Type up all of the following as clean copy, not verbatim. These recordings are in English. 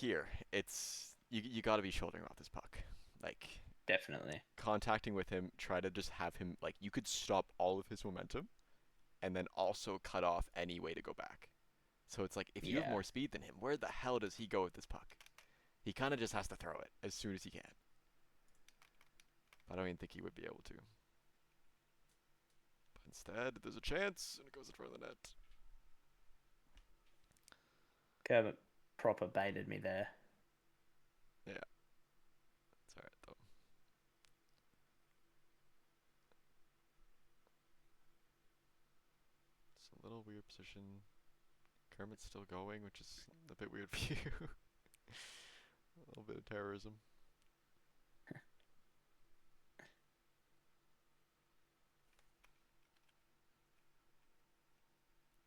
here, it's you got to be shouldering off this puck. Like Definitely. contacting with him, try to just have him like you could stop all of his momentum and then also cut off any way to go back. So it's like if you have Yeah. more speed than him, where the hell does he go with this puck? He kind of just has to throw it as soon as he can. But I don't even think he would be able to. But instead, there's a chance and it goes in front of the net. Kermit proper baited me there. Yeah, it's alright though. It's a little weird position. Kermit's still going, which is a bit weird for you. A little bit of terrorism.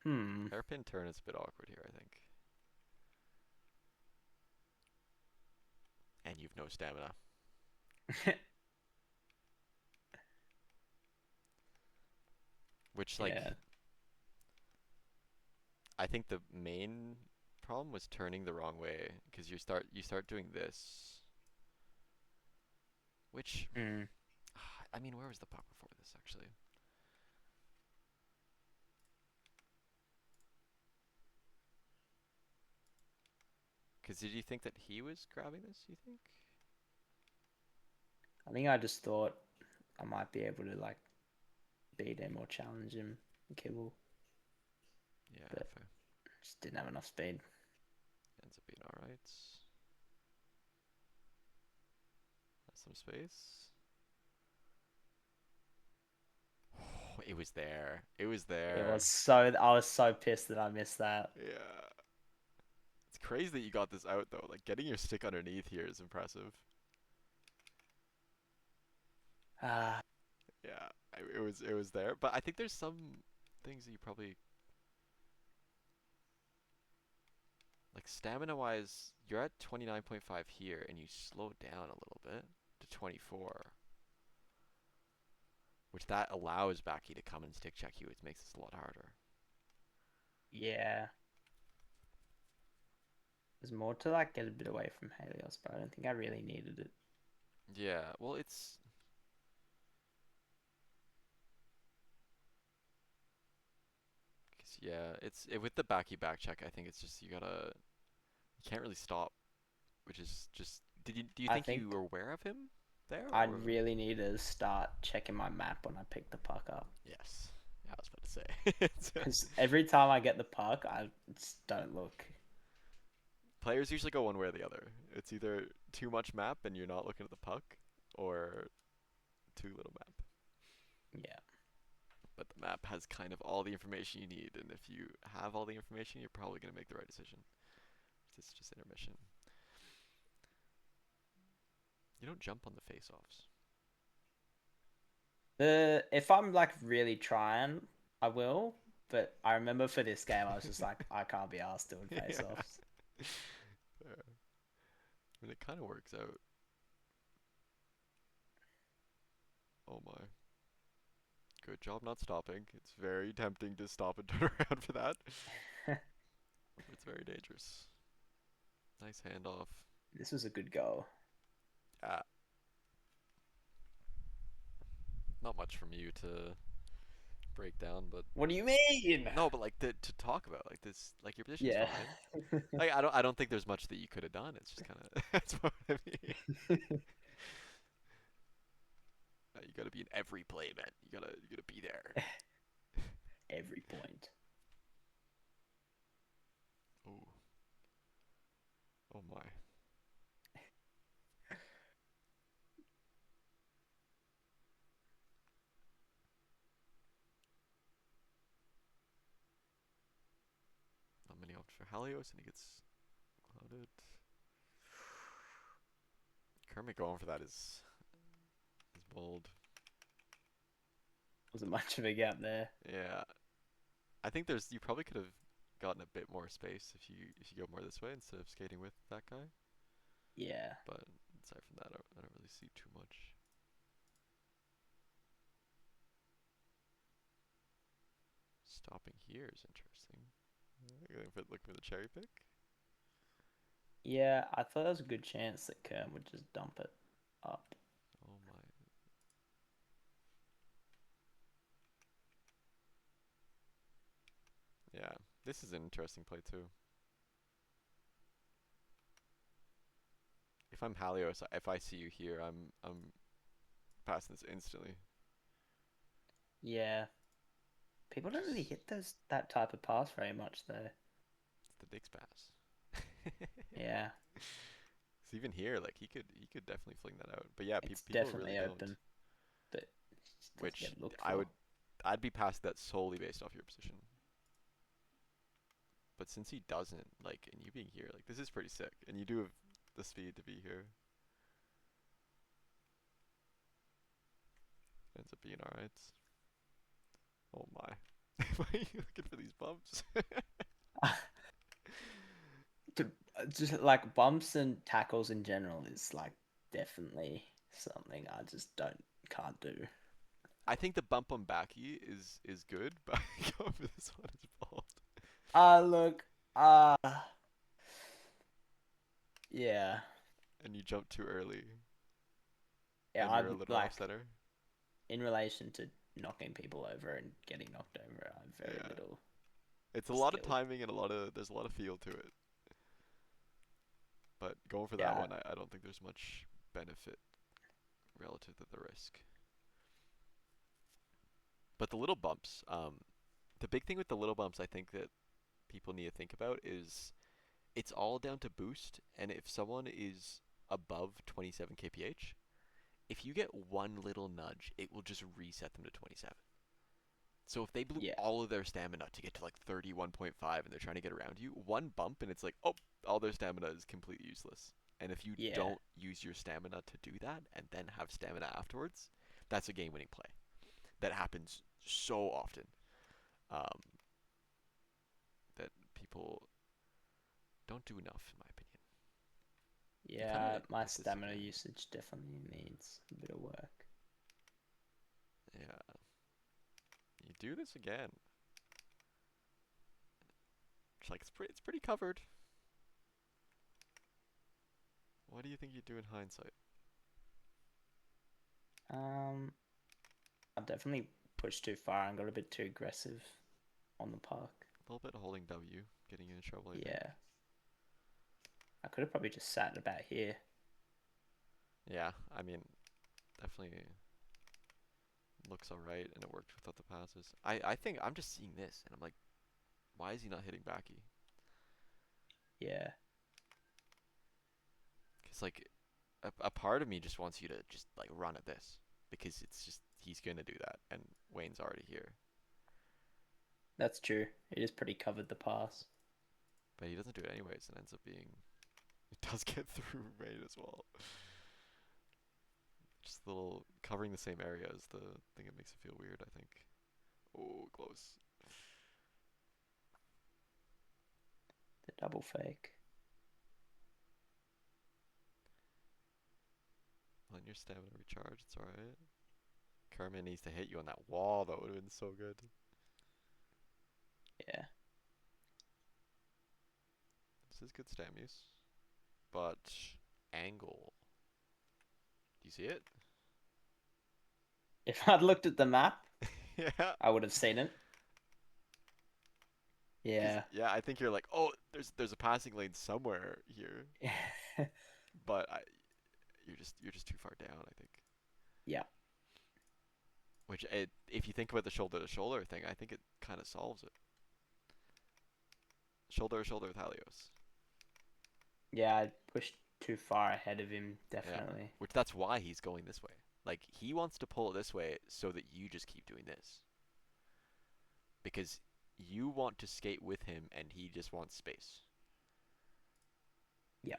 Hmm. Hairpin turn is a bit awkward here, I think. And you've no stamina. Which, like, Yeah. I think the main problem was turning the wrong way because you start doing this, which Mm. I mean, where was the puck before this actually? Because did you think that he was grabbing this? You think? I think I just thought I might be able to like beat him or challenge him, Kibble, Yeah, but fair. just didn't have enough speed. Ends up being all right. Has some space. Oh, it was there. It was It was there. so I was so pissed that I missed that. Yeah. It's crazy that you got this out though. Like getting your stick underneath here is impressive. Ah, Yeah, it was there. But I think there's some things that you probably like stamina wise. You're at 29.5 here, and you slowed down a little bit to 24, which that allows Baki to come and stick check you, which makes this a lot harder. yeah. There's more to like get a bit away from Helios, but I don't think I really needed it. Yeah, well, it's 'cause, yeah, with the Baki back check. I think it's just you can't really stop, which is just. Do you I think you think were aware of him there I'd or? really need to start checking my map when I pick the puck up. Yes, yeah, I was about to say. Because every time I get the puck, I just don't look. Players usually go one way or the other. It's either too much map and you're not looking at the puck, or too little map. Yeah. But the map has kind of all the information you need, and if you have all the information, you're probably going to make the right decision. This is just intermission. You don't jump on the face-offs. If I'm like really trying, I will. But I remember for this game, I was just like, I can't be asked doing face Yeah. offs. Fair. I mean, it kind of works out. Oh my. Good job not stopping. It's very tempting to stop and turn around for that. It's very dangerous. Nice handoff. This was a good goal. Yeah, not much from you to break down, but What do you mean? no, but like to talk about like this, like your position's Yeah. fine. Like I don't think there's much that you could have done. It's just kind of that's what I mean. You gotta be in every play, man. You gotta be there. Every point. Oh, oh my. Not many options for Halios, and he gets clouded. Kermit going for that is bold. Wasn't much of a gap there. Yeah, I think there's you probably could have gotten a bit more space if you go more this way instead of skating with that guy. Yeah. But aside from that, I don't really see too much. Stopping here is interesting. Looking for the cherry pick. Yeah, I thought there was a good chance that Kern would just dump it up. Oh my. Yeah, this is an interesting play too. If I'm Halios, if I see you here, I'm passing this instantly. Yeah, people don't really Just hit that type of pass very much though. it's the Diggs pass. Yeah, So even here, like he could definitely fling that out. But yeah, it's people really definitely don't. open, but it just doesn't Which get looked I for. would I'd be passing that solely based off your position. But since he doesn't, like, and you being here, like this is pretty sick. And you do have the speed to be here. Ends up being alright. Oh my. Why are you looking for these bumps? To just like bumps and tackles in general is like definitely something I just don't can't do. I think the bump on backy is good, but going for this one is bold. Look, yeah, And you jump too early, yeah, and you're a I'm little off like center. in relation to knocking people over and getting knocked over, I have very Yeah, little it's a lot of skill. timing and there's a lot of feel to it. But going for that Yeah, one, I don't think there's much benefit relative to the risk. But the little bumps, the big thing with the little bumps, I think that people need to think about is it's all down to boost, and if someone is above 27 kph, if you get one little nudge, it will just reset them to 27. So if they blew yeah, all of their stamina to get to like 31.5 and they're trying to get around you, one bump and it's like, oh, all their stamina is completely useless. And if you yeah, don't use your stamina to do that and then have stamina afterwards, that's a game winning play. That happens so often, um, that people don't do enough, in my opinion. You kind yeah. of My hit this stamina again. usage definitely needs a bit of work. Yeah, you do this again. It's like it's pretty covered. What do you think you do in hindsight? Um, I definitely pushed too far and got a bit too aggressive on the park. A little bit holding W, getting you in trouble, I think. Yeah, I could have probably just sat about here. Yeah, I mean, definitely looks alright, and it worked without the passes. I think I'm just seeing this, and I'm like, why is he not hitting backy? Yeah, Because, like, a part of me just wants you to just, like, run at this. Because it's just, he's going to do that, and Wayne's already here. that's true. It is pretty covered the pass. But he doesn't do it anyways, and ends up being. It does get through Wayne as well. Just a little covering the same area is the thing that makes it feel weird, I think. Oh, close. The double fake. Letting your stamina recharge, it's alright. Kerman needs to hit you on that wall, though. It would have been so good. Yeah. This is good stam use. But angle. Do you see it? If I'd looked at the map, Yeah. I would have seen it. Cause Yeah. yeah, I think you're like, oh, there's a passing lane somewhere here, but you're just too far down. I think. Yeah. Which if you think about the shoulder to shoulder thing, I think it kind of solves it. Shoulder to shoulder with Halios. Yeah, I pushed too far ahead of him, Yeah. definitely. Which that's why he's going this way. Like he wants to pull it this way so that you just keep doing this. Because you want to skate with him and he just wants space. Yeah.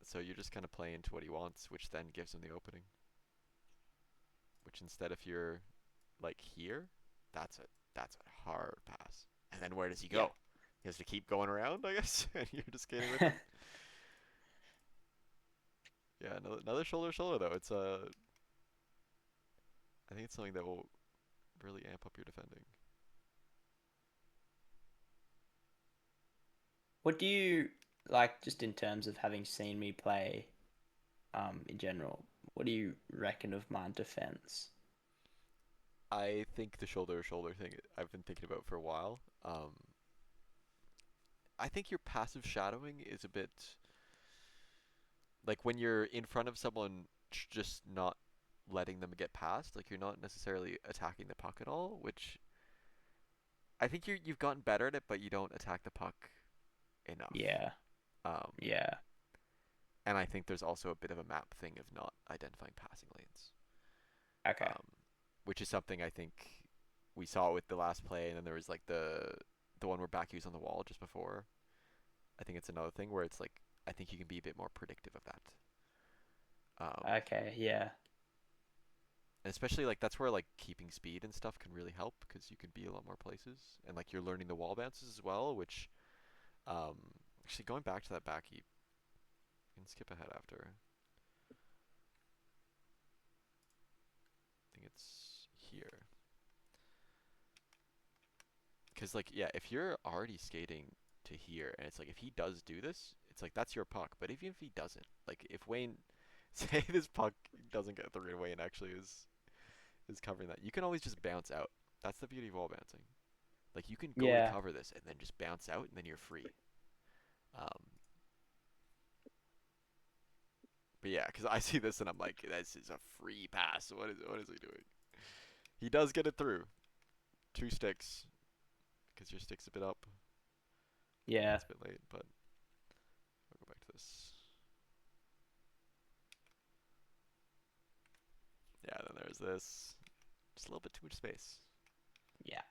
So you're just kind of playing to what he wants, which then gives him the opening. Which instead if you're like here, that's a that's a hard pass. And then where does he Yeah. go? He has to keep going around, I guess, and you're just skating with him. Yeah, another shoulder to shoulder though. It's I think it's something that will really amp up your defending. What do you like just in terms of having seen me play, in general, what do you reckon of my defense? I think the shoulder to shoulder thing I've been thinking about for a while. I think your passive shadowing is a bit like when you're in front of someone, just not letting them get past. Like you're not necessarily attacking the puck at all, which I think you've gotten better at it, but you don't attack the puck enough. Yeah, Um, yeah, and I think there's also a bit of a map thing of not identifying passing lanes, okay, um, which is something I think we saw with the last play, and then there was like the one where Baku's on the wall just before. I think it's another thing where it's like I think you can be a bit more predictive of that. okay, yeah, And especially like that's where like keeping speed and stuff can really help because you can be a lot more places and like you're learning the wall bounces as well, which um actually going back to that back heap, you can skip ahead after. I think it's here. Because like yeah, if you're already skating to here and it's like if he does do this, it's like that's your puck. But even if he doesn't, like if Wayne say this puck doesn't get through and Wayne actually is covering that, you can always just bounce out. That's the beauty of wall bouncing. Like you can go to yeah, cover this and then just bounce out and then you're free. Um, but yeah, because I see this and I'm like, this is a free pass. What is he doing? He does get it through. Two sticks because your stick's a bit up and yeah. it's a bit late. But I'll go back to this. Yeah, then there's this. Just a little bit too much space. Yeah.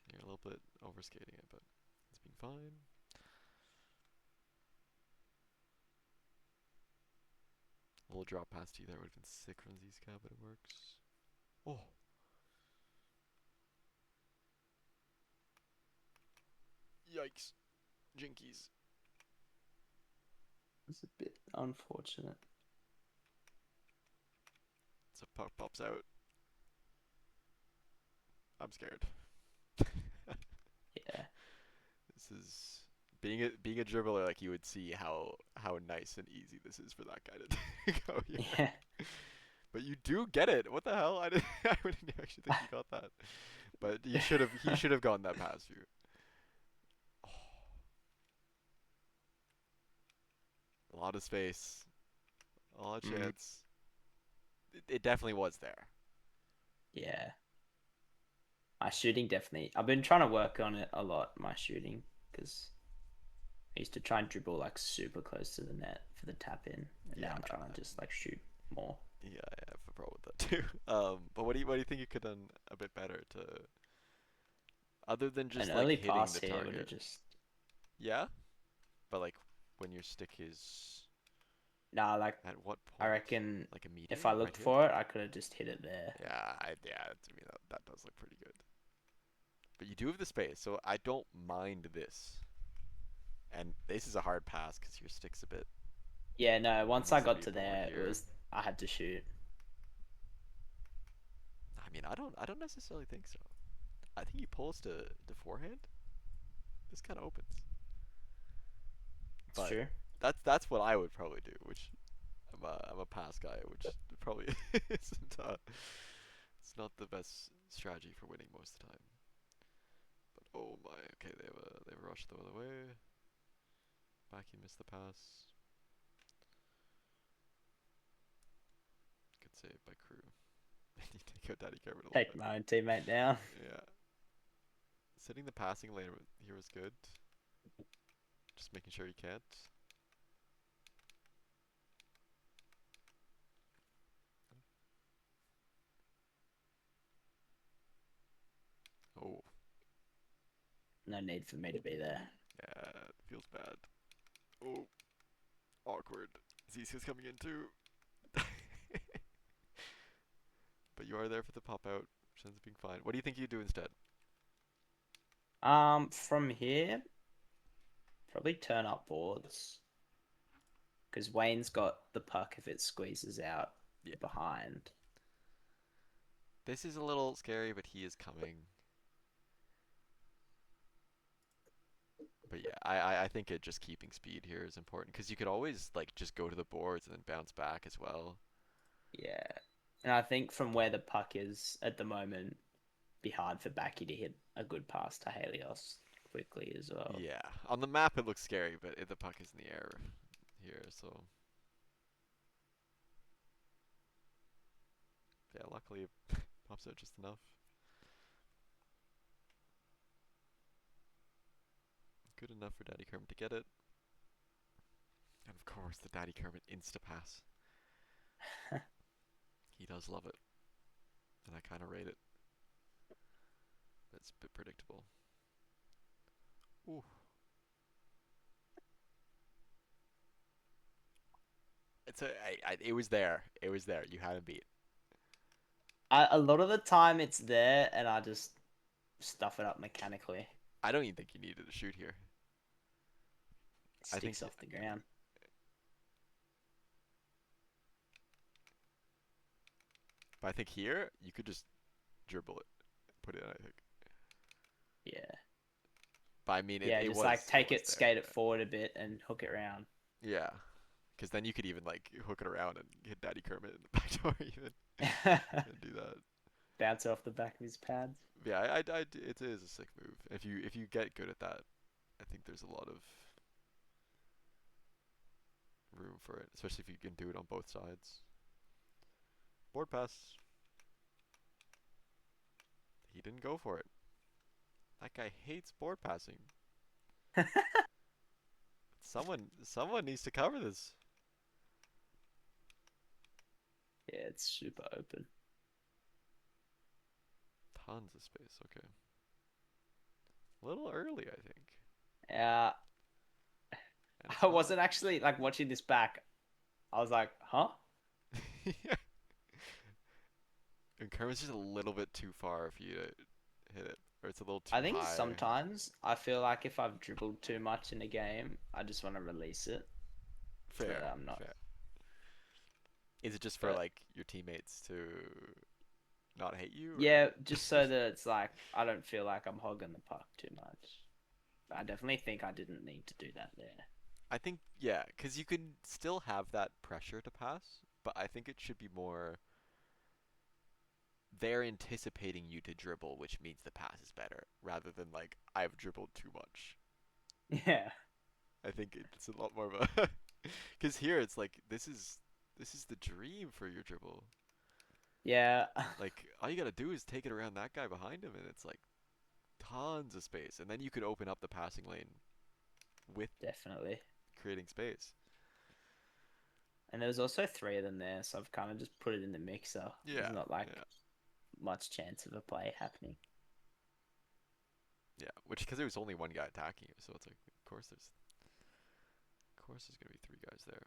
You're a little bit overskating it, but it's been fine. A little drop past you there would have been sick from Zscav, but it works. Oh, yikes. Jinkies. It's a bit unfortunate. So puck pops out. I'm scared. Yeah. This is being a dribbler. Like you would see how nice and easy this is for that guy to go here. Yeah. But you do get it. What the hell? I didn't. I wouldn't actually think you got that. But he should have gotten that past you. Oh, a lot of space. A lot of Mm, chance. It definitely was there. yeah. My shooting definitely. I've been trying to work on it a lot, my shooting, because I used to try and dribble like super close to the net for the tap in, and now Yeah, I'm trying to just like shoot more. yeah, I have a problem with that too. But what do you think you could have done a bit better to, other than An just like early hitting pass the here would have target? just Yeah, but like when your stick is nah. Like at what I point? reckon Like if I immediately, right looked here? for it, I could have just hit it there. Yeah, to me that does look pretty good. But you do have the space, so I don't mind this. And this is a hard pass because your stick's a bit. Yeah, no. It Once I needs to got be to more there, it here. was I had to shoot. I mean, I don't necessarily think so. I think he pulls to forehand. This kind of opens, It's but true. that's what I would probably do. Which I'm a pass guy, which probably isn't. It's not the best strategy for winning most of the time. But oh my, okay, they have rushed the other way. Back, he missed the pass. Good save by Crew. You take out Daddy Carrot a little Take bit. my own teammate down. Yeah, setting the passing lane here was good. Just making sure he can't. Oh, No need for me to be there. yeah, it feels bad. Oh, awkward. Zca's coming in too. But you are there for the pop out, which ends up being fine. What do you think you do instead? From here, probably turn up boards because Wayne's got the puck if it squeezes out Yeah, behind. this is a little scary, but he is coming. But yeah, I think it just keeping speed here is important because you could always like just go to the boards and then bounce back as well. Yeah. And I think from where the puck is at the moment, be hard for Backy to hit a good pass to Helios quickly as well. Yeah, on the map it looks scary, but the puck is in the air here, so yeah, luckily it pops out just enough. Good enough for Daddy Kermit to get it. And of course, the Daddy Kermit insta pass. He does love it, and I kind of rate it. It's a bit predictable. Ooh, it was there. It was there. You had him beat. A lot of the time it's there, and I just stuff it up mechanically. I don't even think you needed to shoot here. It I think, sticks off the ground. but I think here you could just dribble it, put it in. I think, Yeah. but I mean, Yeah, it just like was take it, there. skate it forward a bit, and hook it around. Yeah, because then you could even like hook it around and hit Daddy Kermit in the back door even and do that. Bounce it off the back of his pads. Yeah, it is a sick move. If you get good at that, I think there's a lot of room for it, especially if you can do it on both sides. Board pass. He didn't go for it. That guy hates board passing. Someone needs to cover this. Yeah, it's super open. Tons of space. Okay. A little early, I think. Yeah, And it's I not. wasn't actually like watching this back. I was like, huh? Yeah. And Kermit's just a little bit too far for you to hit it, or it's a little I too think high. sometimes I feel like if I've dribbled too much in a game, I just want to release it so that Fair, I'm not. fair. Is it just for But like your teammates to not hate you, yeah, or? just so that it's like I don't feel like I'm hogging the puck too much. I definitely think I didn't need to do that there. I think yeah, because you can still have that pressure to pass, but I think it should be more they're anticipating you to dribble, which means the pass is better, rather than like I've dribbled too much. Yeah. I think it's a lot more of a because here it's like this is the dream for your dribble. Yeah, Like all you gotta do is take it around that guy behind him, and it's like tons of space, and then you could open up the passing lane with definitely. creating space. And there was also three of them there, so I've kind of just put it in the mixer. There's Yeah, not like yeah, much chance of a play happening. yeah. Which because there was only one guy attacking you, so it's like of course there's gonna be three guys there.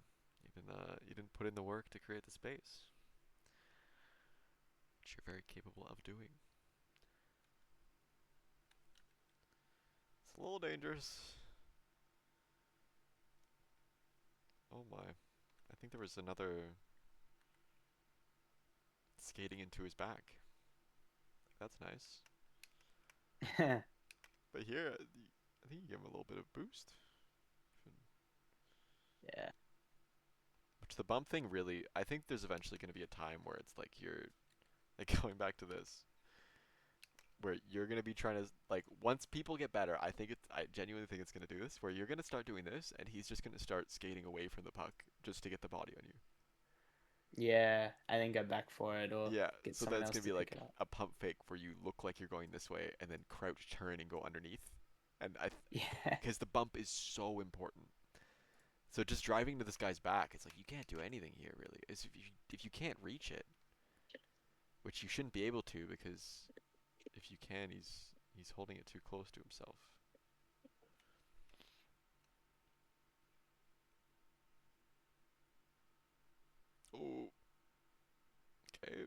You didn't put in the work to create the space, which you're very capable of doing. It's a little dangerous. Oh my. I think there was another skating into his back. That's nice. But here, I think you give him a little bit of boost. Yeah. Which the bump thing really, I think there's eventually going to be a time where it's like you're, like going back to this, where you're going to be trying to, like, once people get better, I genuinely think it's going to do this, where you're going to start doing this, and he's just going to start skating away from the puck just to get the body on you. Yeah, and then go back for it or Yeah, get so then someone it's else gonna to be pick like it up. a pump fake where you look like you're going this way and then crouch turn and go underneath. And Yeah. because the bump is so important. So just driving to this guy's back, it's like you can't do anything here really. Is if you can't reach it, which you shouldn't be able to because if you can, he's holding it too close to himself. Oh, okay,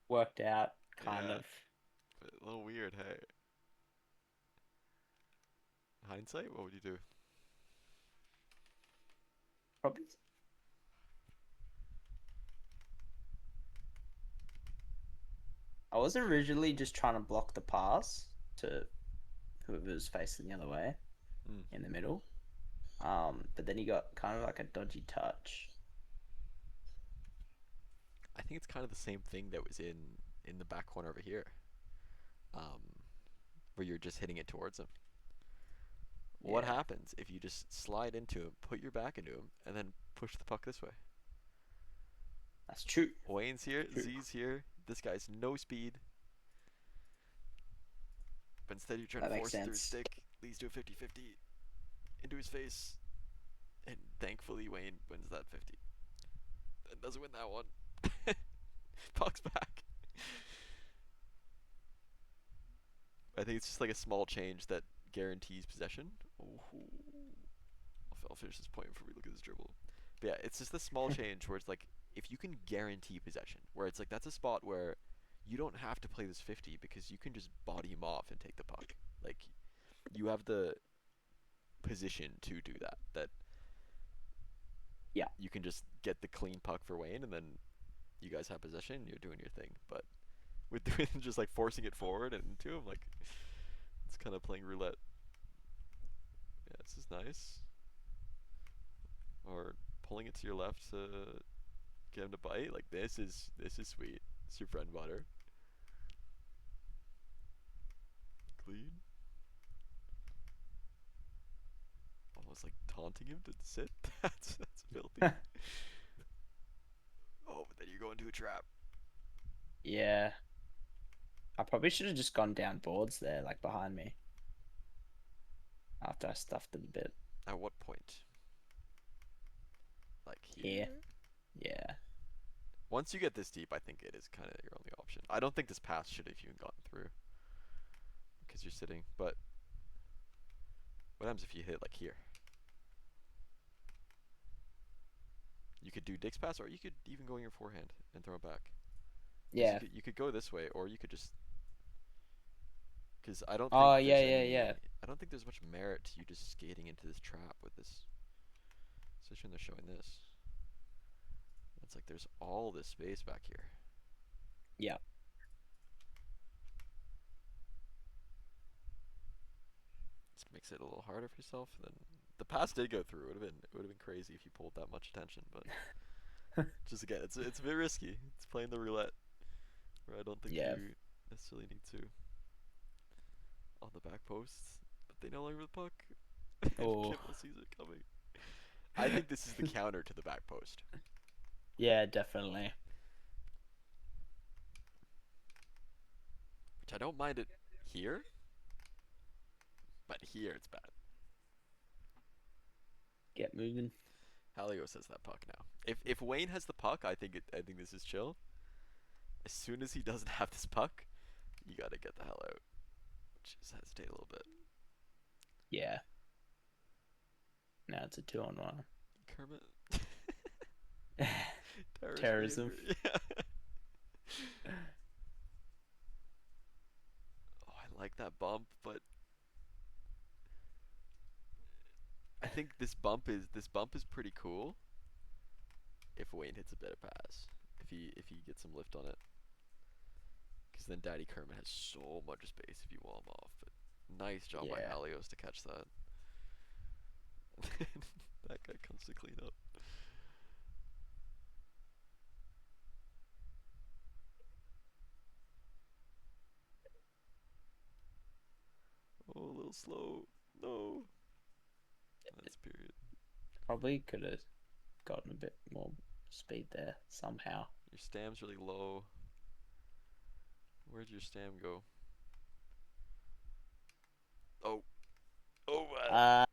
Worked out, kind yeah, of. but a little weird. Hey, hindsight, what would you do? Probably. I was originally just trying to block the pass to whoever was facing the other way. Mm. in the middle. But then he got kind of like a dodgy touch. I think it's kind of the same thing that was in the back corner over here, um, where you're just hitting it towards him. What Yeah, happens if you just slide into him, put your back into him, and then push the puck this way? that's true. Wayne's here, True. Z's here. This guy's no speed, but instead you're trying to That makes force it through his sense. stick. Leads to a 50-50 into his face, and thankfully Wayne wins that 50. And doesn't win that one. Puck's back. I think it's just like a small change that guarantees possession. Ooh. I'll finish this point before we look at this dribble. But yeah, it's just a small change where it's like if you can guarantee possession, where it's like that's a spot where you don't have to play this 50 because you can just body him off and take the puck. Like you have the position to do that. That Yeah. you can just get the clean puck for Wayne, and then you guys have possession. You're doing your thing. But with just like forcing it forward and into him, like it's kind of playing roulette. Yeah, this is nice. Or pulling it to your left to get him to bite. Like this is sweet. It's your friend butter. Clean. Almost like taunting him to sit. That's filthy. Oh, but then you go into a trap. Yeah. I probably should have just gone down boards there, like behind me, after I stuffed it a bit. At what point? Like Here. here? Yeah. Once you get this deep, I think it is kind of your only option. I don't think this pass should have even gotten through because you're sitting. But what happens if you hit like here? You could do Dick's pass, or you could even go in your forehand and throw it back. Because Yeah. you could go this way, or you could just. Because I don't think Oh, yeah, there's yeah, any. yeah. I don't think there's much merit to you just skating into this trap with this position. They're showing this. It's like there's all this space back here. Yeah. This makes it a little harder for yourself. Then the pass did go through. It would have been crazy if you pulled that much attention. But just again, it's a bit risky. It's playing the roulette where I don't think Yeah. you necessarily need to on the back posts. But they no longer have the puck. And Oh. Kimmel sees it coming. I think this is the counter to the back post. Yeah, definitely. Which I don't mind it here, but here it's bad. Get moving. Halios has that puck now. If Wayne has the puck, I think this is chill. As soon as he doesn't have this puck, you gotta get the hell out. Just hesitate a little bit. Yeah. Now it's a 2-on-1. Kermit. Terrorist Terrorism. behavior. Yeah. Oh, I like that bump, but I think this bump is pretty cool if Wayne hits a better pass. If he gets some lift on it. Because then Daddy Kermit has so much space if you wall him off. But nice job by Yeah. Halios to catch that. That guy comes to clean up. Oh, a little slow. No. That's period. Probably could have gotten a bit more speed there somehow. Your stam's really low. Where'd your stam go? Oh. Oh, Uh,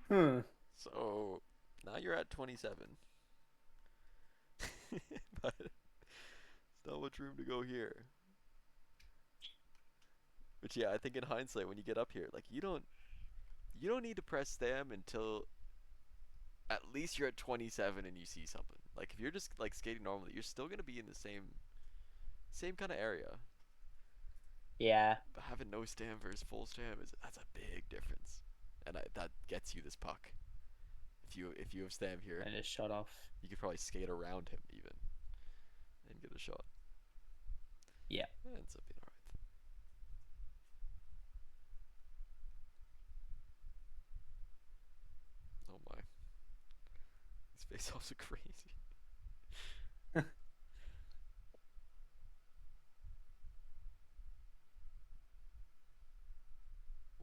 hmm. So now you're at 27. But there's not much room to go here. Which yeah, I think in hindsight when you get up here, like you don't need to press stam until at least you're at 27 and you see something. Like if you're just like skating normally, you're still gonna be in the same kind of area. Yeah. But having no stam versus full stam that's a big difference, and that gets you this puck. If you have stam here, And just shot off. you could probably skate around him even and get a shot. Yeah. Ends up being alright. Face-offs are crazy.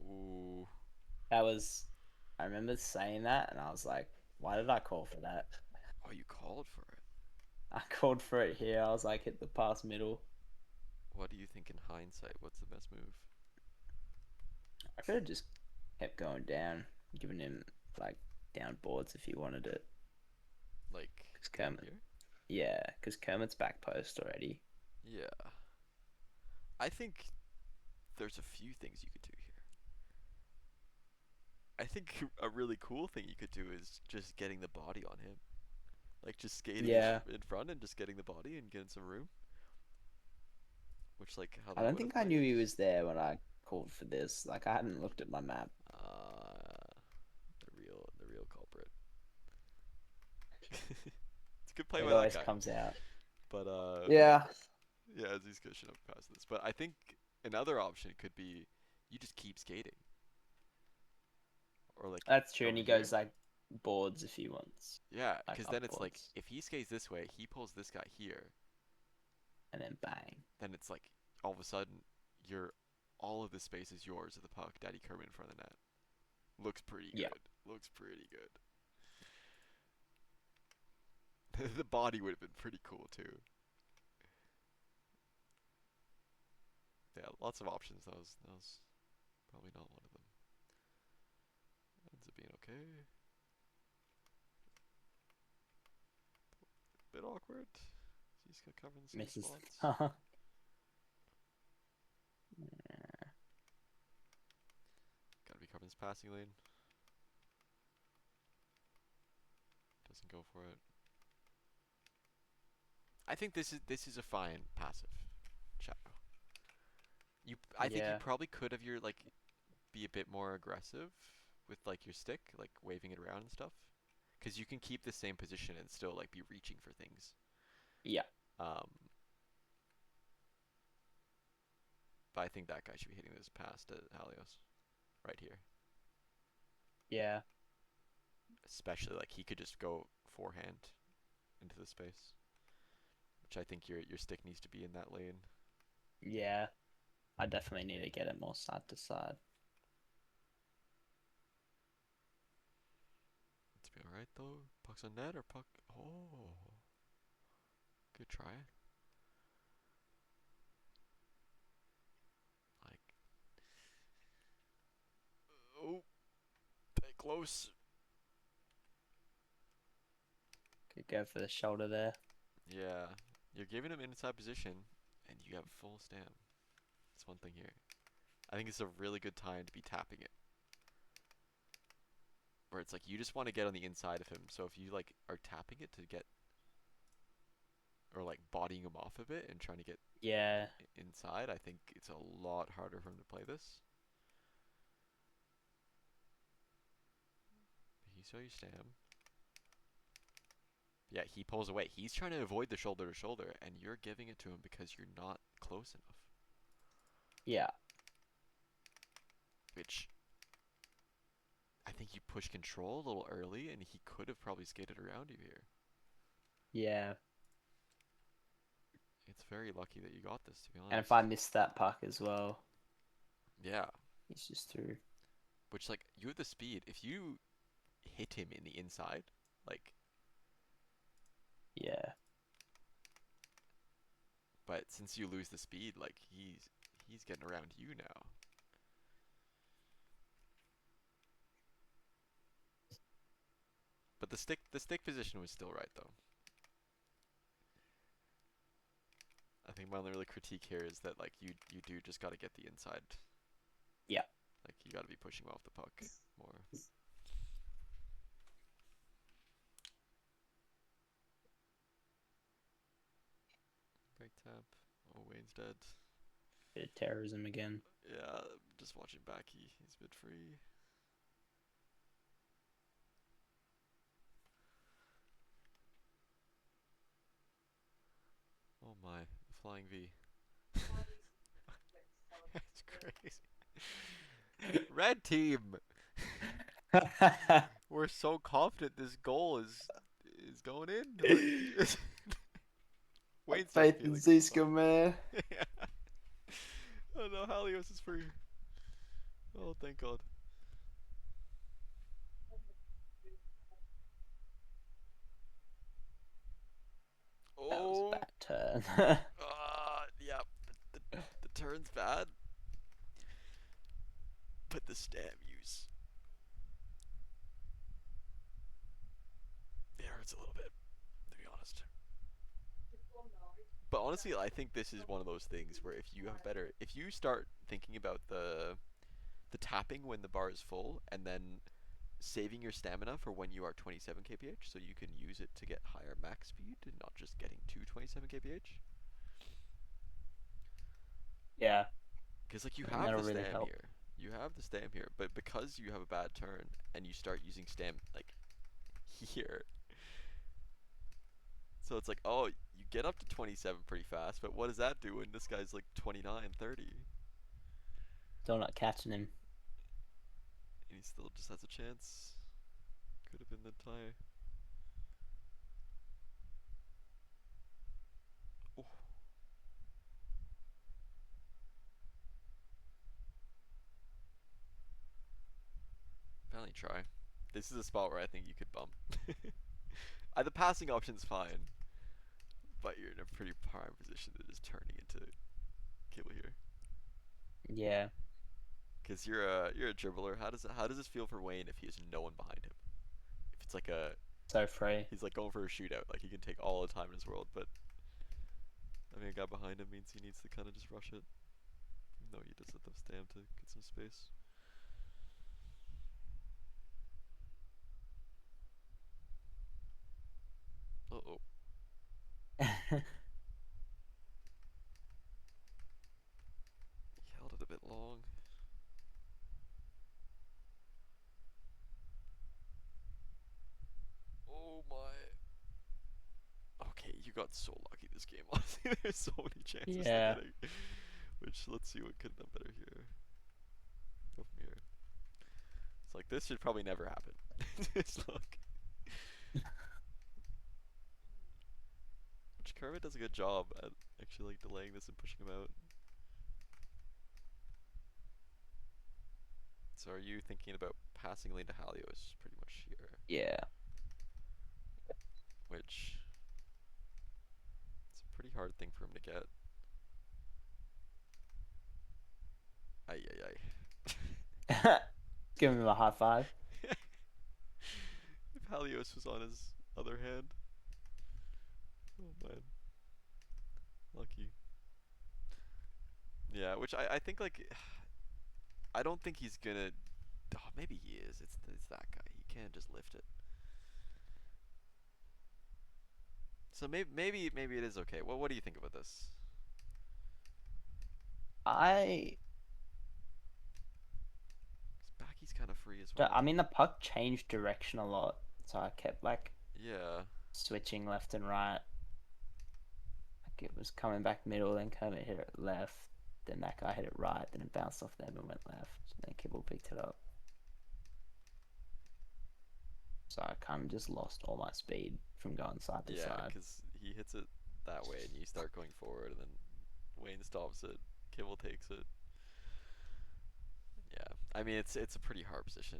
Ooh. That was, I remember saying that, and I was like, why did I call for that? Oh, you called for it. I called for it here. I was like, hit the pass middle. What do you think in hindsight? What's the best move? I could have just kept going down, giving him like down boards if he wanted it. Like Because down Kermit, here? yeah, because Kermit's back post already. Yeah. I think there's a few things you could do here. I think a really cool thing you could do is just getting the body on him. Like just skating Yeah, in front and just getting the body and getting some room. Which like how I they don't would have think I played knew it. he was there when I called for this. Like I hadn't looked at my map. The real culprit. It's a good play It by that always guy. comes out. But Yeah, yeah, Aziz should have passed this. But I think another option could be you just keep skating. Or like that's true. And over he here. goes like boards if he wants, Yeah, like because up then it's like boards, if he skates this way, he pulls this guy here, and then bang. then it's like all of a sudden you're all of the space is yours of the puck. Daddy Kermit in front of the net. Looks pretty Yeah, good. Looks pretty good. The body would have been pretty cool too. Yeah, lots of options. That was probably not one of them. Ends up being okay. Bit awkward. He's gonna cover in the same misses. spots. Gotta be covering his passing lane. Doesn't go for it. I think this is a fine passive. Shadow. I think you Yeah, probably could have your like be a bit more aggressive with like your stick, like waving it around and stuff. Because you can keep the same position and still like be reaching for things. yeah, Um, but I think that guy should be hitting this pass to Halios right here. yeah, Especially like he could just go forehand into the space, which I think your stick needs to be in that lane. yeah. I definitely need to get it more side to side. It's be alright though. Puck's on net or puck. Oh, good try. Like, oh, that close. Could go for the shoulder there. Yeah, you're giving him inside position, and you have full stam. That's one thing here. I think it's a really good time to be tapping it, where it's like you just want to get on the inside of him. So if you like are tapping it to get or like bodying him off a bit and trying to get Yeah, inside, I think it's a lot harder for him to play this. He saw you stam. Yeah, he pulls away. He's trying to avoid the shoulder to shoulder, and you're giving it to him because you're not close enough. yeah, Which I think you push control a little early, and he could have probably skated around you here. yeah. It's very lucky that you got this, to be And if honest. I miss that puck as well, Yeah, he's just through. which like you have the speed. If you hit him in the inside, like, Yeah, but since you lose the speed, like he's getting around you now. But the stick position was still right though. I think my only really critique here is that like you do just got to get the inside. yeah. Like you got to be pushing off the puck more. Break tap. Oh, Wayne's dead. Bit of terrorism again. Yeah, just watching back. He's bit free. Oh my, the flying V. That's crazy. Red team. We're so confident this goal is He's going in. Have Wayne's just faith in feeling some Ziska, man. fun. Yeah. Oh no, Halios is free. Oh, thank God. That was a Oh, bad turn. yeah. The turn's bad, but the stam use, it hurts a little bit, to be honest. But honestly, I think this is one of those things where if you start thinking about the tapping when the bar is full, and then saving your stamina for when you are 27 kph, so you can use it to get higher max speed and not just getting to 27 kph. Yeah, Because like you I think have that'll the really stam help. here, but because you have a bad turn and you start using stam like here, so it's like, oh, you get up to 27 pretty fast, but what does that do when this guy's like 29, 30, Still not catching him. and he still just has a chance? Could have been the tie. Oh, finally try. This is a spot where I think you could bump. The passing option's fine, but you're in a pretty prime position to just turning into kill here. Yeah, Because you're a dribbler. How does this feel for Wayne if he has no one behind him? If it's like a so free. he's like going for a shootout, like he can take all the time in his world, but I mean a guy behind him means he needs to kind of just rush it. Even though he does let them stam to get some space. Uh oh, he held it a bit long. Oh my. Okay, you got so lucky this game. Honestly, there's so many chances to Yeah. getting. Which let's see what could have done better here. Go from here. It's like this should probably never happen. Just look. Which Kermit does a good job at actually like delaying this and pushing him out. So are you thinking about passing lane to Halios pretty much here? Yeah. Which it's a pretty hard thing for him to get. Ay ay ay. Give him a high five. If Halios was on his other hand. Oh man. Lucky. Yeah, which I think like I don't think he's gonna oh, maybe he is. It's that guy. He can't just lift it. So maybe it is okay. Well, what do you think about this? I, Cause Backy's kind of free as I well. mean, the puck changed direction a lot, so I kept like Yeah. switching left and right. Like it was coming back middle, then Kermit hit it left, then that guy hit it right, then it bounced off them and went left. Then Kibble picked it up. So I kind of just lost all my speed from going side to Yeah, side. because he hits it that way, and you start going forward, and then Wayne stops it. Kibble takes it. Yeah, I mean it's a pretty hard position.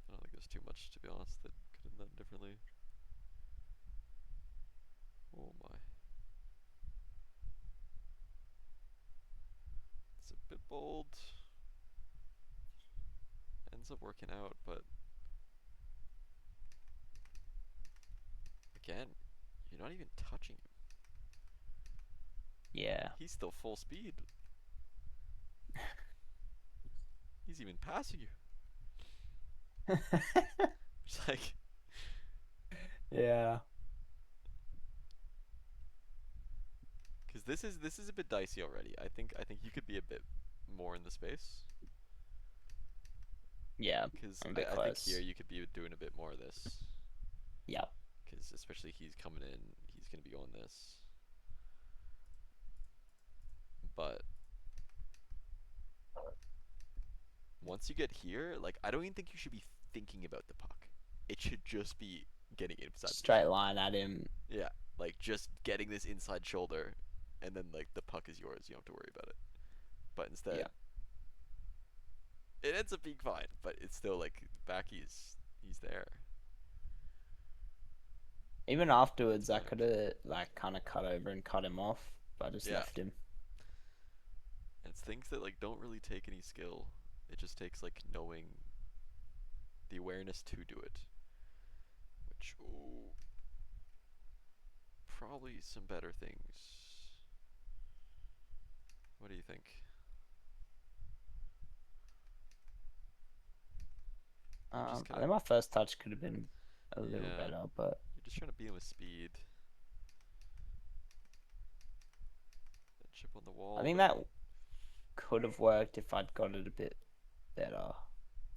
I don't think there's too much to be honest that could have done differently. Oh my, it's a bit bold. Ends up working out, but again, you're not even touching him. Yeah. He's still full speed. He's even passing you. It's like Yeah. because this is a bit dicey already. I think you could be a bit more in the space. Yeah. Because I'm a bit I think here close. you could be doing a bit more of this. Yep. Because especially he's coming in, he's gonna be going this. But once you get here, like I don't even think you should be thinking about the puck. it should just be getting inside position. Straight line at him. Yeah, like just getting this inside shoulder, and then like the puck is yours. You don't have to worry about it. But instead, Yeah. it ends up being fine. But it's still like back. He's there. Even afterwards, I Automatic. could have like kind of cut over and cut him off, but I just Yeah, left him. and it's things that like don't really take any skill. It just takes like knowing the awareness to do it. Which ooh, probably some better things. What do you think? You're just I kind of think my first touch could have been a little yeah. better, but You're just trying to beat him with speed. That chip on the I wall, think but that could have worked if I'd got it a bit better.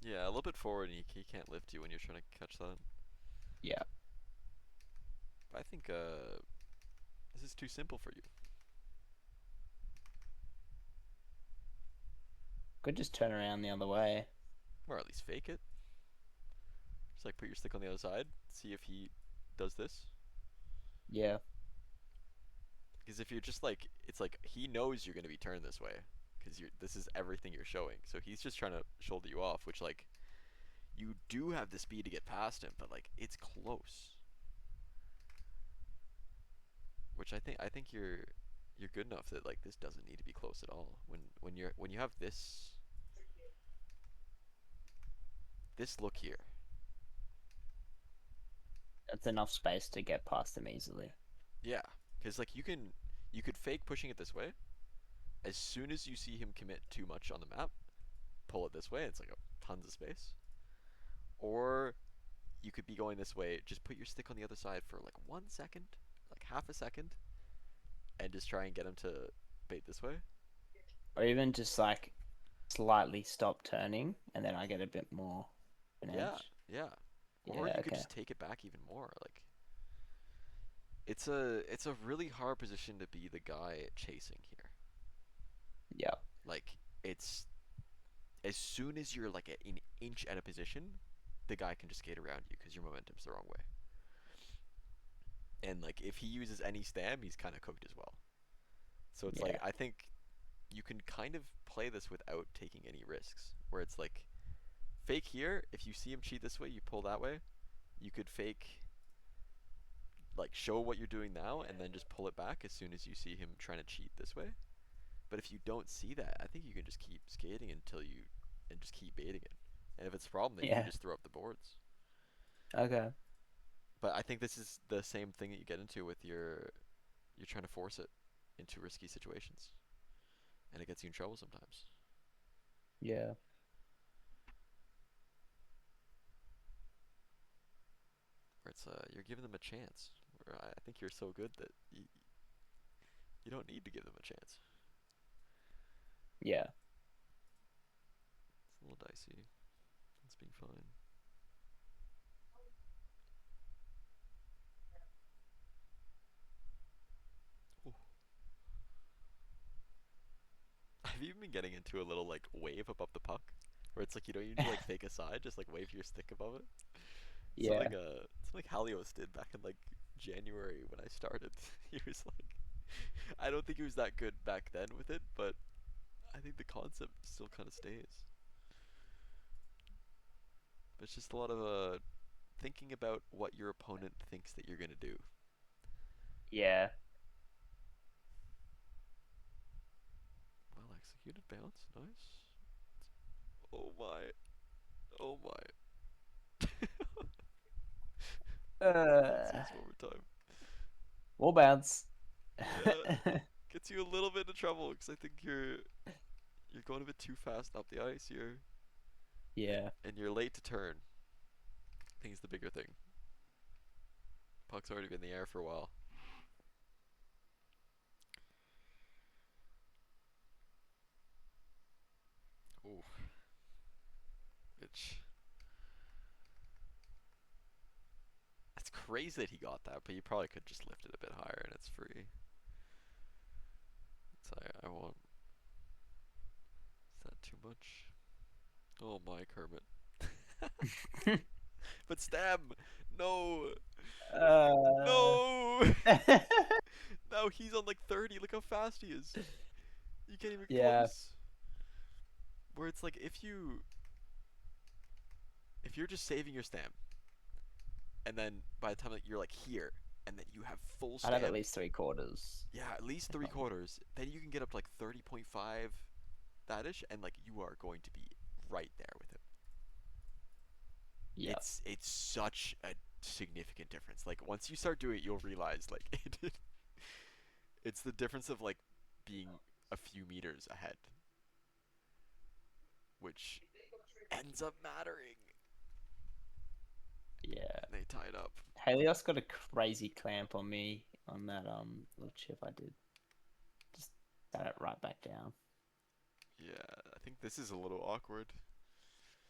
yeah, a little bit forward, and he can't lift you when you're trying to catch that. Yeah. But I think this is too simple for you. Could just turn around the other way. Or at least fake it. Just like put your stick on the other side, see if he does this. Yeah. Because if you're just like, it's like he knows you're gonna be turned this way, because you're this is everything you're showing. So he's just trying to shoulder you off, which like you do have the speed to get past him, but like it's close. Which I think you're good enough that like this doesn't need to be close at all. When you have this look here, That's enough space to get past him easily. yeah, because like you could fake pushing it this way. As soon as you see him commit too much on the map, pull it this way. It's like tons of space. Or you could be going this way. Just put your stick on the other side for like 1 second, like half a second, and just try and get him to bait this way. Or even just like slightly stop turning and then I get a bit more of an Yeah, edge. yeah. Or Yeah, you could okay. just take it back even more. Like it's a really hard position to be the guy chasing here. Yeah. Like it's as soon as you're like an inch out of position, the guy can just skate around you because your momentum's the wrong way. And like if he uses any stam, he's kind of cooked as well. So it's like Yeah. I think you can kind of play this without taking any risks. Where it's like fake here, if you see him cheat this way, you pull that way. You could fake like show what you're doing now and then just pull it back as soon as you see him trying to cheat this way. But if you don't see that, I think you can just keep skating until you and just keep baiting it. And if it's a problem, then you can Yeah. just throw up the boards. Okay. But I think this is the same thing that you get into with you're trying to force it into risky situations, and it gets you in trouble sometimes. Yeah. Where it's you're giving them a chance. Where I think you're so good that you don't need to give them a chance. Yeah. It's a little dicey. It's being fine. Ooh. Have you even been getting into a little like wave above the puck, where it's like you don't need to like fake a side, just like wave your stick above it? Yeah. Something like Halios did back in like January when I started. He was like, I don't think he was that good back then with it, but I think the concept still kind of stays. But it's just a lot of thinking about what your opponent thinks that you're gonna do. Yeah. Well executed bounce, nice. Oh my, oh my. Let's see Uh, this one more time. Wall bounce. Yeah, gets you a little bit of trouble because I think you're going a bit too fast up the ice here, Yeah. and you're late to turn. I think is the bigger thing. Puck's already been in the air for a while. Ooh, which it's crazy that he got that, but you probably could just lift it a bit higher and it's free. It's I want. Is that too much? Oh my Kermit. But stem! No! Uh, No! Now he's on like 30. Look how fast he is. You can't even yeah, close. Where it's like if you're just saving your stam, and then by the time that you're like here, and then you have full I'd have at stam, least 3 quarters. yeah, at least If three I'm, quarters, then you can get up to like 30.5 that ish, and like you are going to be right there with him. yep, It's such a significant difference. Like once you start doing it, you'll realize like it's the difference of like being a few meters ahead, which ends up mattering. yeah. And they tied up. Helios got a crazy clamp on me on that little chip I did. Just got it right back down. Yeah, I think this is a little awkward.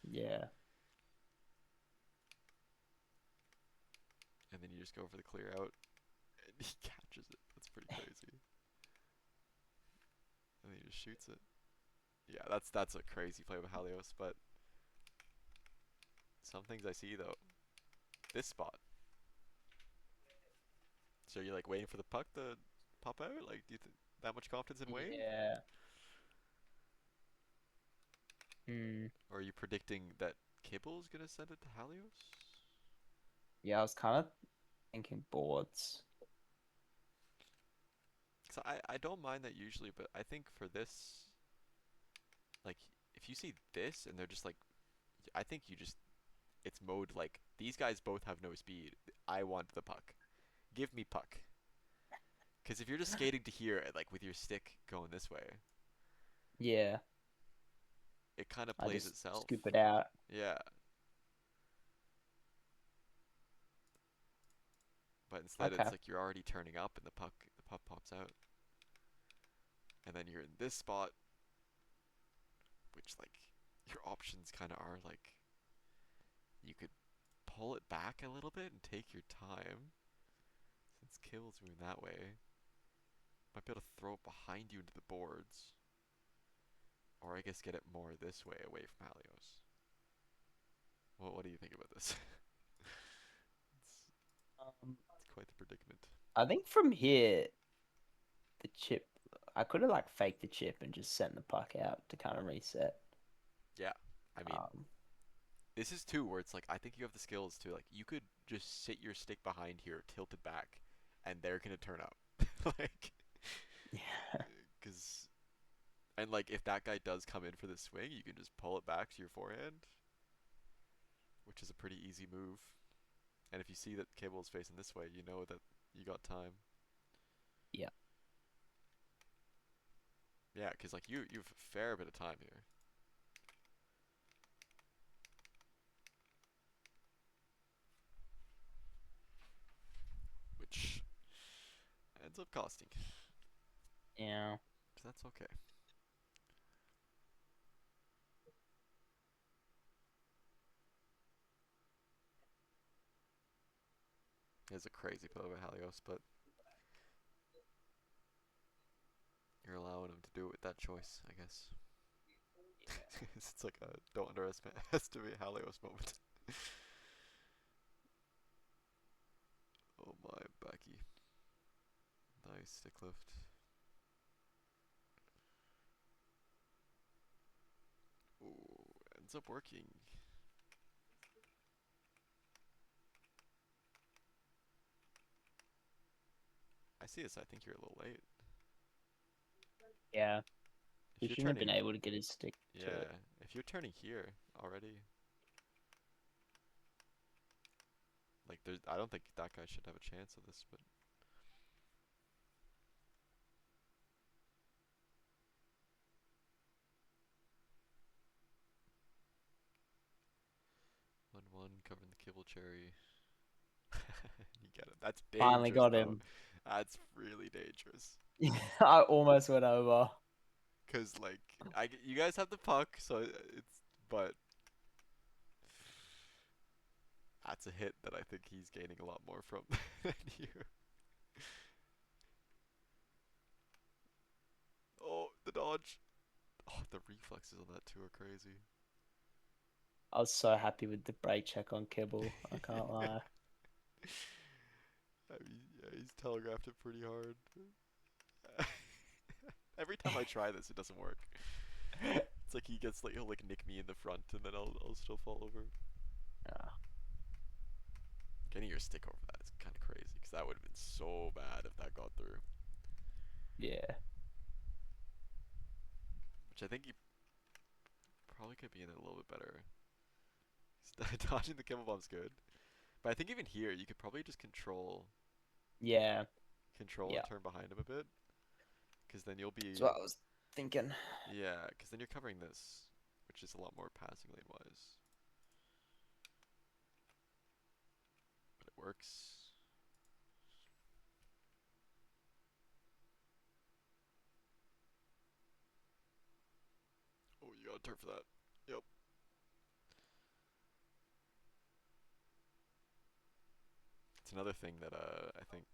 Yeah, And then you just go for the clear out, and he catches it. That's pretty crazy. And then he just shoots it. Yeah, that's a crazy play with Halios, but some things I see though. This spot. So you're like waiting for the puck to pop out? Like, do you that much confidence in wave? yeah. Hmm. Or are you predicting that Kibble's gonna send it to Halios? Yeah, I was kind of thinking boards. Cause I don't mind that usually, but I think for this, like, if you see this and they're just like, I think you just it's mode like these guys both have no speed. I want the puck. Give me puck. Because if you're just skating to here, like with your stick going this way, Yeah, it kind of I plays just itself. scoop it out. Yeah, but instead it's Okay. like you're already turning up and the puck pops out, and then you're in this spot, which like your options kind of are like you could pull it back a little bit and take your time since Kill's moving that way. Might be able to throw it behind you into the boards, or I guess get it more this way away from Halios. What do you think about this? it's Um, it's quite the predicament. I think from here, the chip, I could have like faked the chip and just sent the puck out to kind of reset. Yeah, I mean Um, this is too where it's like I think you have the skills to like you could just sit your stick behind here, tilt it back, and they're gonna turn up, like yeah. because and like if that guy does come in for the swing, you can just pull it back to your forehand, which is a pretty easy move. And if you see that Cable is facing this way, you know that you got time. Yeah. Yeah, because like you've a fair bit of time here, which ends up costing. Yeah. But that's okay. It's a crazy play by Halios, but you're allowing him to do it with that choice, I guess. It's like a don't underestimate estimate Halios moment. Oh my, Becky. Nice stick lift. Ooh, ends up working. I see this. I think you're a little late. Yeah. If He you're shouldn't have been turning, able to get his stick to yeah, it. if you're turning here already, like there's, I don't think that guy should have a chance of this, but 1-1 covering the kibble cherry. You get it. That's Finally dangerous got though. him. That's really dangerous. I almost went over. Cause like you guys have the puck, so it's but that's a hit that I think he's gaining a lot more from than you. Oh, the dodge. Oh, the reflexes on that too are crazy. I was so happy with the brake check on Kibble. I can't lie. I mean, yeah, he's telegraphed it pretty hard. Every time I try this, it doesn't work. It's like he gets like he'll like nick me in the front, and then I'll still fall over. Ah, Getting your stick over that is kind of crazy, because that would have been so bad if that got through. yeah. Which I think he probably could be in it a little bit better. Dodging the kimmel bomb's good, but I think even here you could probably just Yeah. control and Yeah. turn behind him a bit, because then you'll That's be what I was thinking. yeah, because then you're covering this, which is a lot more passing lane wise, but it works. Oh, you gotta turn for that. Yep. It's another thing that I think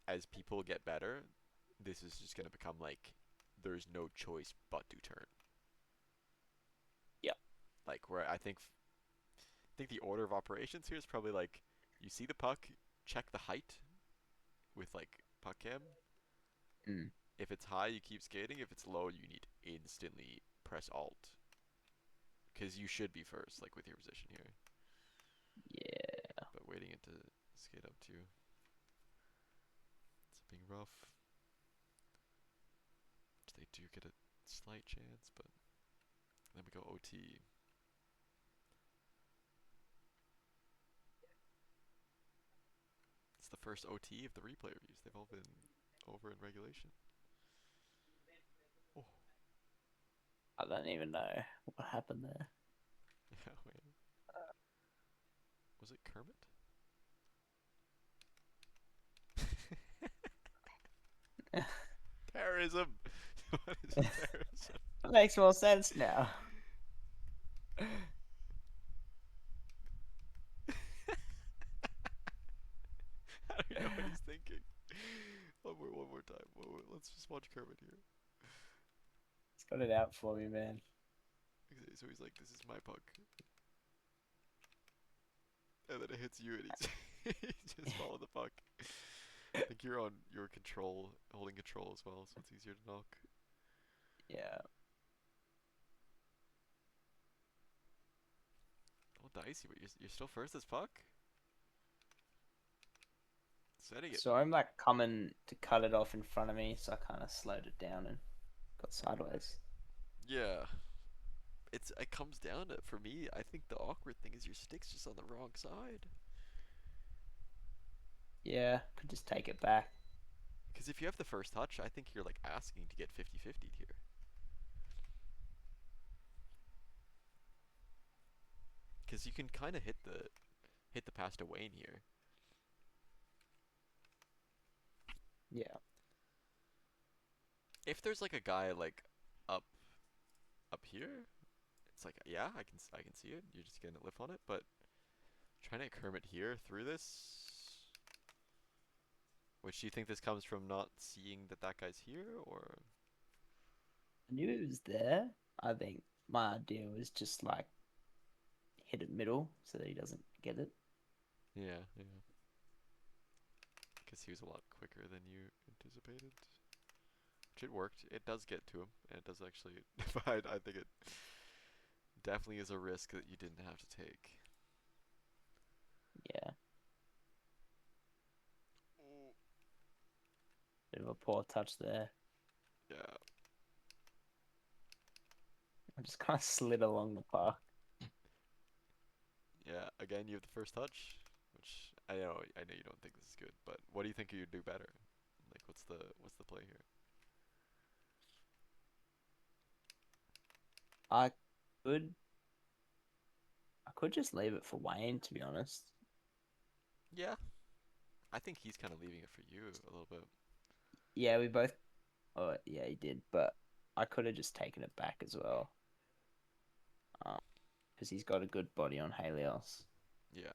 as people get better, this is just gonna become like there's no choice but to turn. Yeah. Like where I think the order of operations here is probably like you see the puck, check the height with like puck cam. Mm. If it's high, you keep skating. If it's low, you need instantly press alt because you should be first, like with your position here. Yeah. But waiting it to skate up to, it's being rough. They do get a slight chance, but then we go OT. It's the first OT of the replay reviews. They've all been over in regulation. Oh, I don't even know what happened there. yeah, wait. Was it Kermit? Terrorism! What is terrorism? That makes more sense now. I don't know what he's thinking. One more time. Let's just watch Kermit here. It's got it out for me, man. Okay, so he's like, "This is my puck," and then it hits you, and he's just following the puck. I think you're on your control, holding control as well, so it's easier to knock. Yeah. Oh, dicey, but you're still first as puck. Setting it. So I'm like coming to cut it off in front of me, so I kind of slowed it down and got sideways. Yeah, it comes down to for me. I think the awkward thing is your stick's just on the wrong side. Yeah, could just take it back. Because if you have the first touch, I think you're like asking to get 50-50 here. Because you can kind of hit the pass to Wayne here. Yeah. If there's like a guy like up up here, it's like yeah, I can see it. You're just gonna lift on it, but trying to Kermit here through this. Which do you think this comes from not seeing that that guy's here, or I knew it was there. I think my idea was just like hit it middle so that he doesn't get it. yeah, yeah, because he was a lot quicker than you anticipated. Which it worked. It does get to him, and it does actually. But I think it definitely is a risk that you didn't have to take. Yeah. Oh, Bit of a poor touch there. yeah, I just kind of slid along the park. yeah. Again, you have the first touch, which I know you don't think this is good, but what do you think you'd do better? Like, what's the play here? I could I could just leave it for Wayne, to be honest. Yeah, I think he's kind of leaving it for you a little bit. Yeah, we both. Oh, yeah, he did, but I could have just taken it back as well. Because he's got a good body on Helios. Yeah,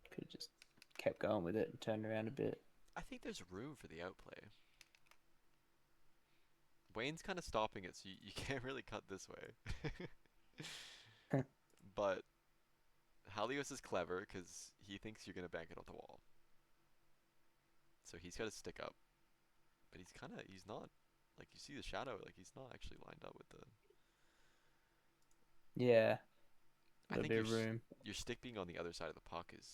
Could have just kept going with it and turned around a bit. I think there's room for the outplay. Dwayne's kind of stopping it, so you can't really cut this way. But Halios is clever because he thinks you're gonna bank it on the wall. So he's got to stick up, but he's not. Like you see the shadow, like he's not actually lined up with the. Yeah, a I little think bit of room. your stick being on the other side of the puck is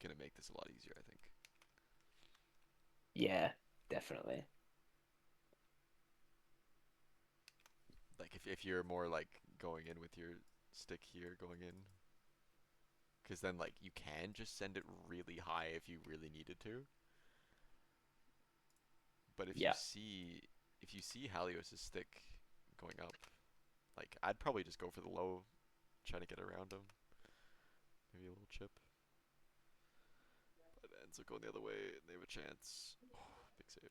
gonna make this a lot easier. I think. Yeah, definitely. Like if you're more like going in with your stick here, going in, because then like you can just send it really high if you really needed to. But Yeah. if you see Halios's stick going up, like I'd probably just go for the low, trying to get around him. Maybe a little chip. But it ends up going the other way, and they have a chance. Oh, big save.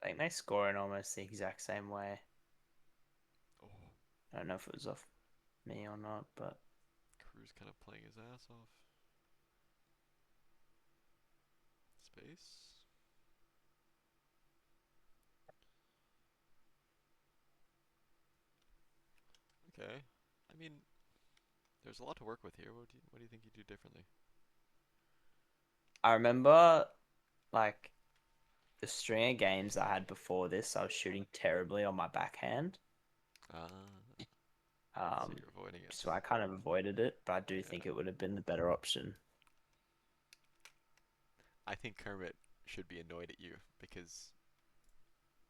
I think they score in almost the exact same way. Oh, I don't know if it was off me or not, but Cruz kind of playing his ass off. Space. Okay. I mean, there's a lot to work with here. What do you think you do differently? I remember like the string of games I had before this, I was shooting terribly on my backhand. Ah, so Um, you're avoiding it. so I kind of avoided it, but I do Yeah. think it would have been the better option. I think Kermit should be annoyed at you because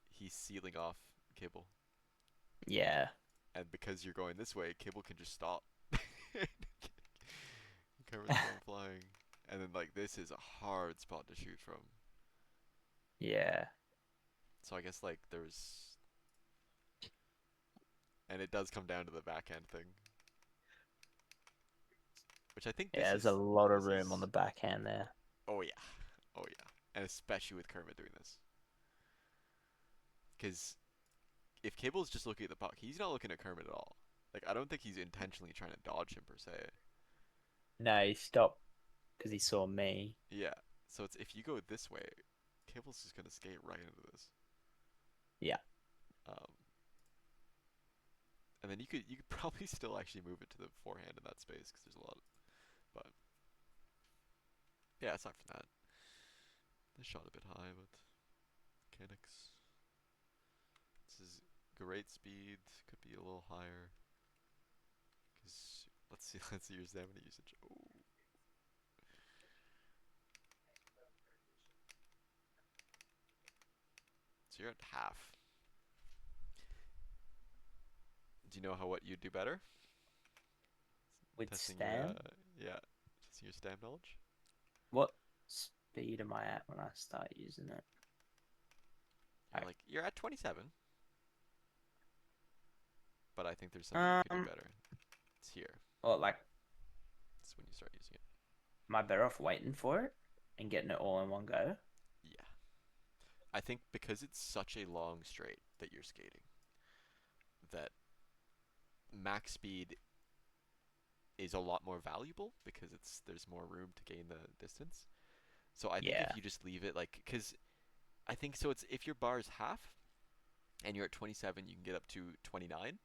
he's sealing off Kibble, Yeah. and because you're going this way, Kibble can just stop. Kermit's going flying, and then like this is a hard spot to shoot from. Yeah. So I guess like there's, and it does come down to the backhand thing, which I think Yeah, there's a lot of this room on the is. backhand there. Oh yeah, oh yeah, and especially with Kermit doing this, because if Kibble's just looking at the puck, he's not looking at Kermit at all. Like I don't think he's intentionally trying to dodge him per se. No, he stopped because he saw me. Yeah. So it's if you go this way, Kibble's just gonna skate right into this. Yeah. Um, and then you could probably still actually move it to the forehand in that space because there's a lot. But yeah, aside from that, this shot a bit high, but mechanics. This is great speed. Could be a little higher. Cause let's see, let's see your stamina usage. Oh, so you're at half. Do you know how what you'd do better? With Testing your Stam, yeah, testing your stamp knowledge. what speed am I at when I start using it? You're at 27, but I think there's something you could do Um, better. It's here. well, like, It's when you start using it. am I better off waiting for it and getting it all in one go? Yeah. I think because it's such a long straight that you're skating, that max speed is a lot more valuable because there's more room to gain the distance. So I think Yeah. if you just leave it like, because I think so it's if your bar is half and you're at 27, you can get up to 29.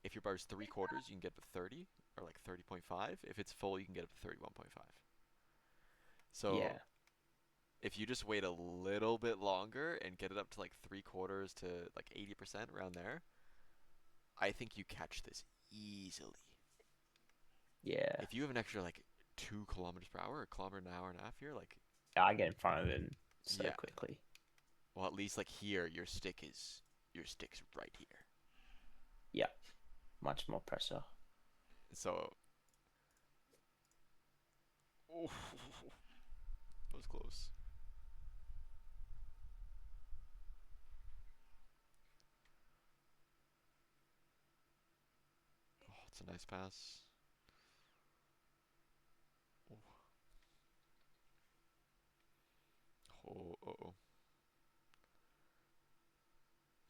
If your bar is three quarters, you can get up to 30 or like 30.5. If it's full, you can get up to 31.5. So Yeah. if you just wait a little bit longer and get it up to like three quarters to like 80% around there, I think you catch this easily. Yeah. If you have an extra like 2 kilometers per hour, a kilometer an hour and a half here, like I get in front of him so yeah, quickly. well at least like here your stick's right here. Yeah. Much more pressure. So oh, that was close. Oh, it's a nice pass. Oh, oh, oh.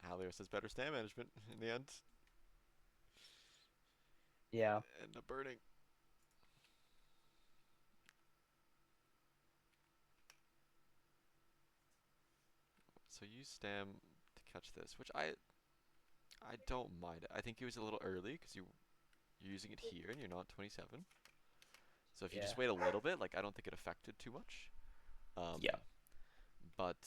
Halios has better stand management in the end. Yeah. End up burning. So so use stam to catch this, which I don't mind. I think it was a little early because you're using it here and you're not 27. So if you Yeah. just wait a little bit, like I don't think it affected too much. Yeah. But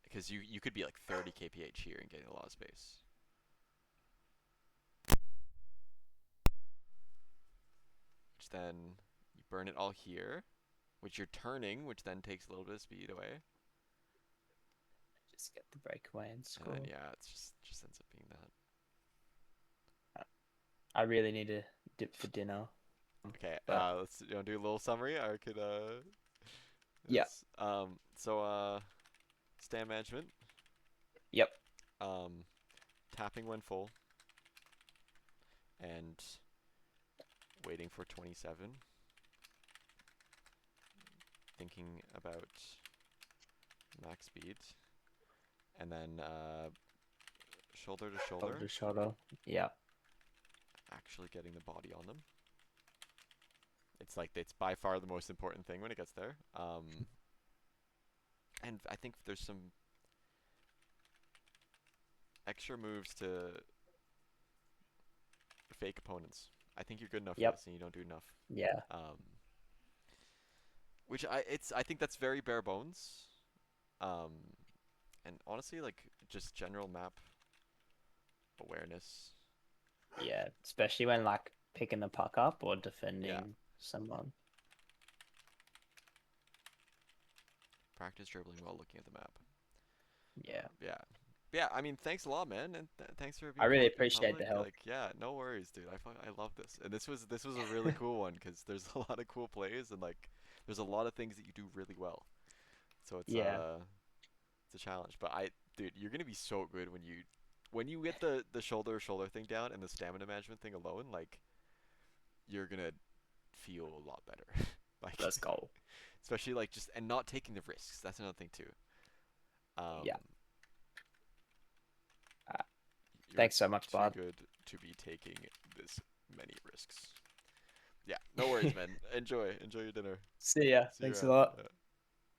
because you could be like 30 kph here and getting a lot of space. Which then you burn it all here, which you're turning, which then takes a little bit of speed away. Just get the breakaway and And then score. yeah, it's just ends up being that. I really need to dip for dinner. Okay, But let's do a little summary. I could yeah. yes. Stand management. Yep. Um, tapping when full, and waiting for 27. Thinking about max speed, and then shoulder to Shoulder shoulder, to shoulder. Yeah. actually getting the body on them. It's by far the most important thing when it gets there. And I think there's some extra moves to fake opponents. I think you're good enough for Yep. this, and you don't do enough. Yeah. Um, which I think that's very bare bones. Um, and honestly, like just general map awareness. Yeah. Especially when like picking the puck up or Yeah, defending someone. practice dribbling while looking at the map. Yeah. Yeah. Yeah, I mean, thanks a lot, man, and thanks for I being really being appreciate the public. help. Like, yeah, no worries, dude. I love this, and this was a really cool one because there's a lot of cool plays and like there's a lot of things that you do really well. So Yeah. it's a challenge, but dude, you're gonna be so good when you get the shoulder to shoulder thing down and the stamina management thing alone. Like, you're gonna feel a lot better. Like, Let's go. especially like just and not taking the risks. That's another thing too. Um, Yeah. Uh, you're Thanks so much, too bud. good to be taking this many risks. Yeah, no worries, man. Enjoy your dinner. See ya. See you Thanks a around. lot. Yeah.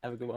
Have a good one.